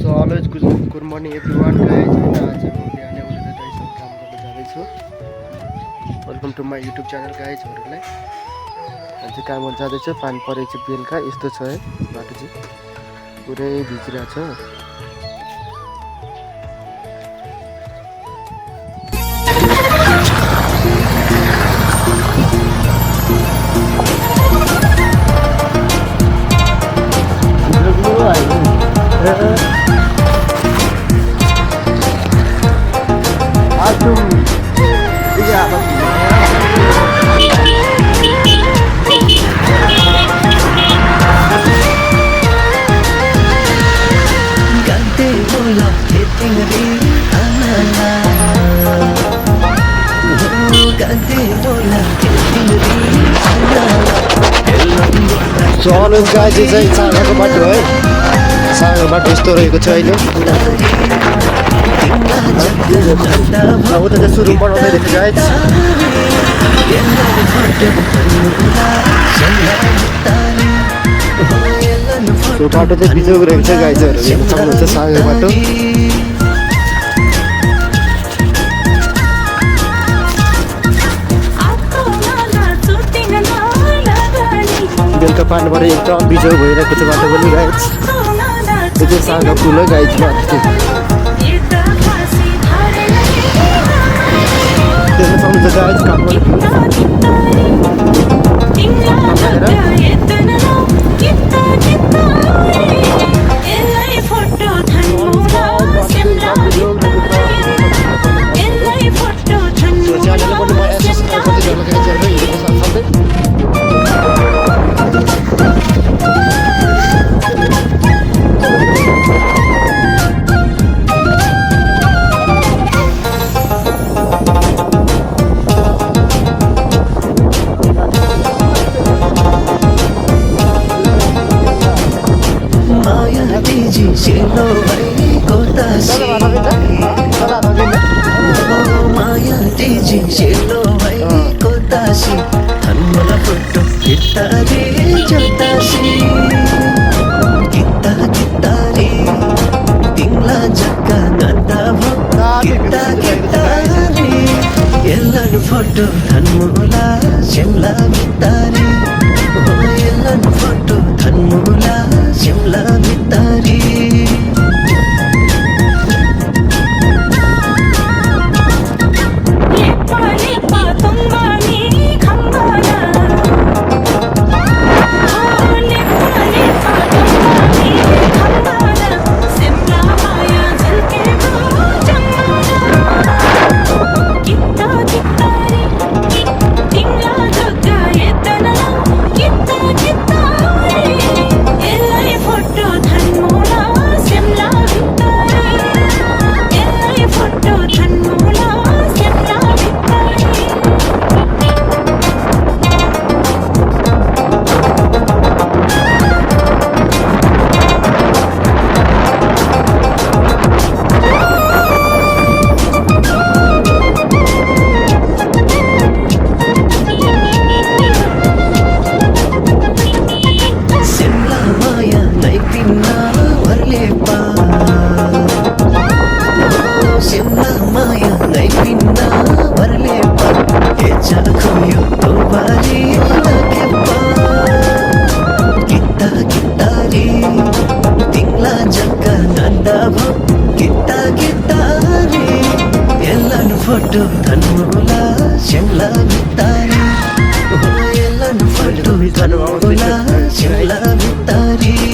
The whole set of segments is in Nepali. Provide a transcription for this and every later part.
So always good morning everyone guys होइन आज म बिहानै उठेर गाइजहरू काम गर्न जाँदैछु। Welcome to my YouTube channel गाइजहरूलाई। अनि चाहिँ काम गर्न जाँदैछु। पानी परेको चाहिँ बेलुका यस्तो छ है, बाटो चाहिँ पुरै भिजिरहेको छ। चलो गाई चाहिँ साँगाको बाटो है, साँगाको बाटो यस्तो रहेको छ अहिले। उता चाहिँ सुरु बनाउँदै रहेछ गाई। त्यो बाटो चाहिँ बिजोको रहेको छ गाइजहरू, हेर्न सक्नुहुन्छ साँगाको बाटो। बेलुका पानी परेर एकदम बिजो भइरहेको छ बाटो पनि गाइज। यो चाहिँ साँगा पुल हो गाइजमा। देख्न सक्नुहुन्छ गाइज काम फोटो धनमुला शिमला भितारी, फोटो धनमुला शिमला भितारी। फोटो धनमुला शिमला भितारी, फोटो धनमुला शिमला भितारी।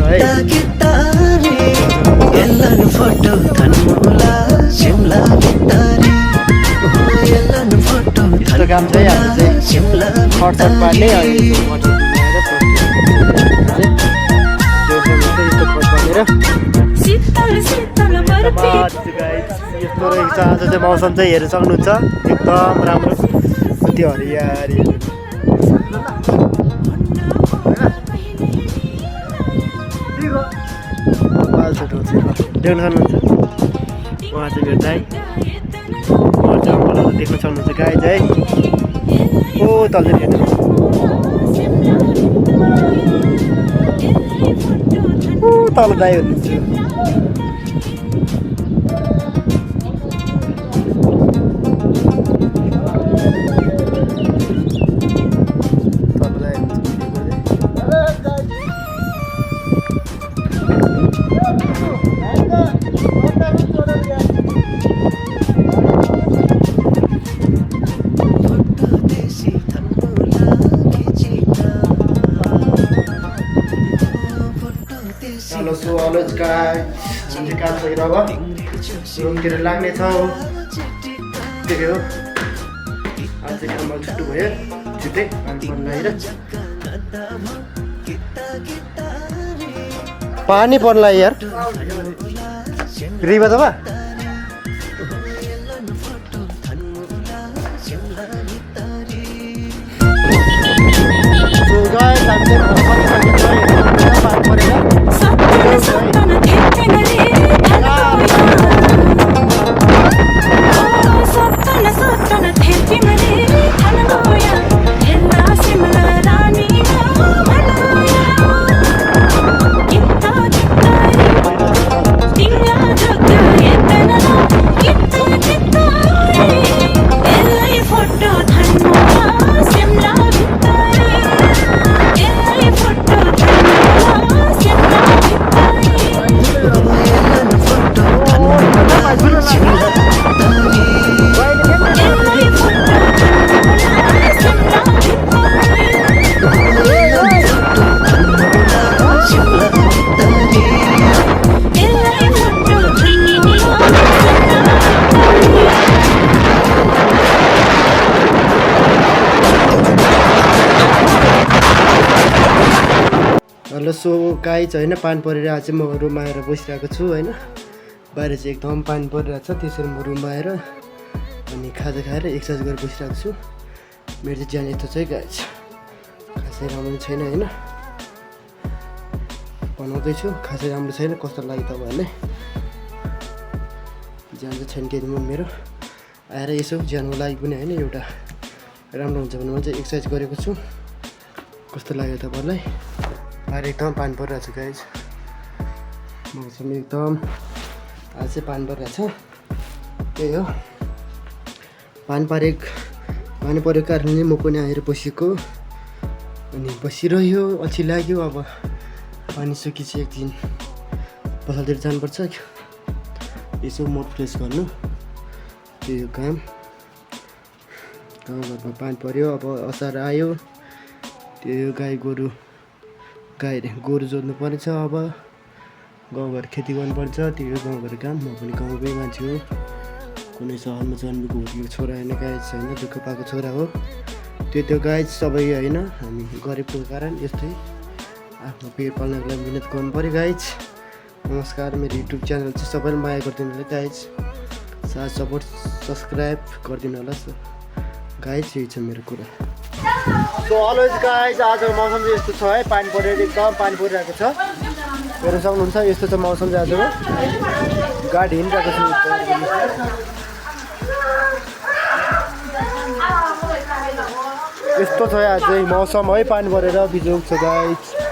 है यस्तो काम चाहिँ हाम्रो चाहिँ खटसट पार्ने अनि यस्तो रहेछ आज चाहिँ मौसम चाहिँ हेर्न सक्नुहुन्छ एकदम राम्रो त्यो हरियाली देख्न सक्नुहुन्छ उहाँ चाहिँ मेरो दाइ देख्न सक्नुहुन्छ गाई चाहिँ ओ तल हेर्नु तल दाइ हुनुहुन्छ Halo guys, nanti kan saya rawa, belum kira lang nih tau, gitu. Aja kan mau cutu ya, cuti, anton lahir. Pani pon lahir, ribet apa? So guys, nanti hello so guys होइन पानी परिरहेको चाहिँ म रुममा आएर बसिरहेको छु होइन बाहिर चाहिँ एकदम पानी परिरहेको छ त्यसरी म रुममा आएर अनि खाजा खाएर एक्सर्साइज गरेर बसिरहेको छु मेरो चाहिँ ज्यान यस्तो चाहिँ गाइज खासै राम्रो छैन होइन बनाउँदैछु खासै राम्रो छैन कस्तो लाग्यो तपाईँहरूलाई ज्यान चाहिँ छैन केही म मेरो आएर यसो ज्यानको लागि पनि होइन एउटा राम्रो हुन्छ भने म चाहिँ एक्सर्साइज गरेको छु कस्तो लाग्यो तपाईँहरूलाई बाहिर एकदम पानी परिरहेको छ गाइज मौसम एकदम आज चाहिँ पानी परिरहेको छ त्यही हो पानी परेको कारणले म पनि आएर बसेको अनि बसिरह्यो अल्छी लाग्यो अब पानी सकिन्छ एकदिन पसलतिर जानुपर्छ यसो मुड फ्रेस गर्नु त्यही हो काम गाउँघरमा पानी पऱ्यो अब असार आयो त्यही हो गाई गोरु जोत्नु पर्छ अब गाउँघर खेती गर्नुपर्छ त्यही हो गाउँघर काम म पनि गाउँकै मान्छे हो कुनै सहरमा जन्मेको हुर्केको छोरा होइन गाइज होइन दुःख पाएको छोरा हो त्यो गाइज सबै होइन हामी गरेको कारण यस्तै आफ्नो पेट पाल्नको लागि मिहिनेत गर्नु पऱ्यो गाइज नमस्कार मेरो युट्युब च्यानल चाहिँ सबैले माया गरिदिनु होला गाइज साथ सपोर्ट सब्सक्राइब गरिदिनु होला गाइज यही छ मेरो कुरा सो अलवेज गाइज आजको मौसम चाहिँ यस्तो छ है पानी परेर एकदम पानी परिरहेको छ हेर्न सक्नुहुन्छ यस्तो छ मौसम चाहिँ आजको गाडी हिँडिरहेको छु यस्तो छ आज मौसम है पानी परेर बिजोग छ गाइज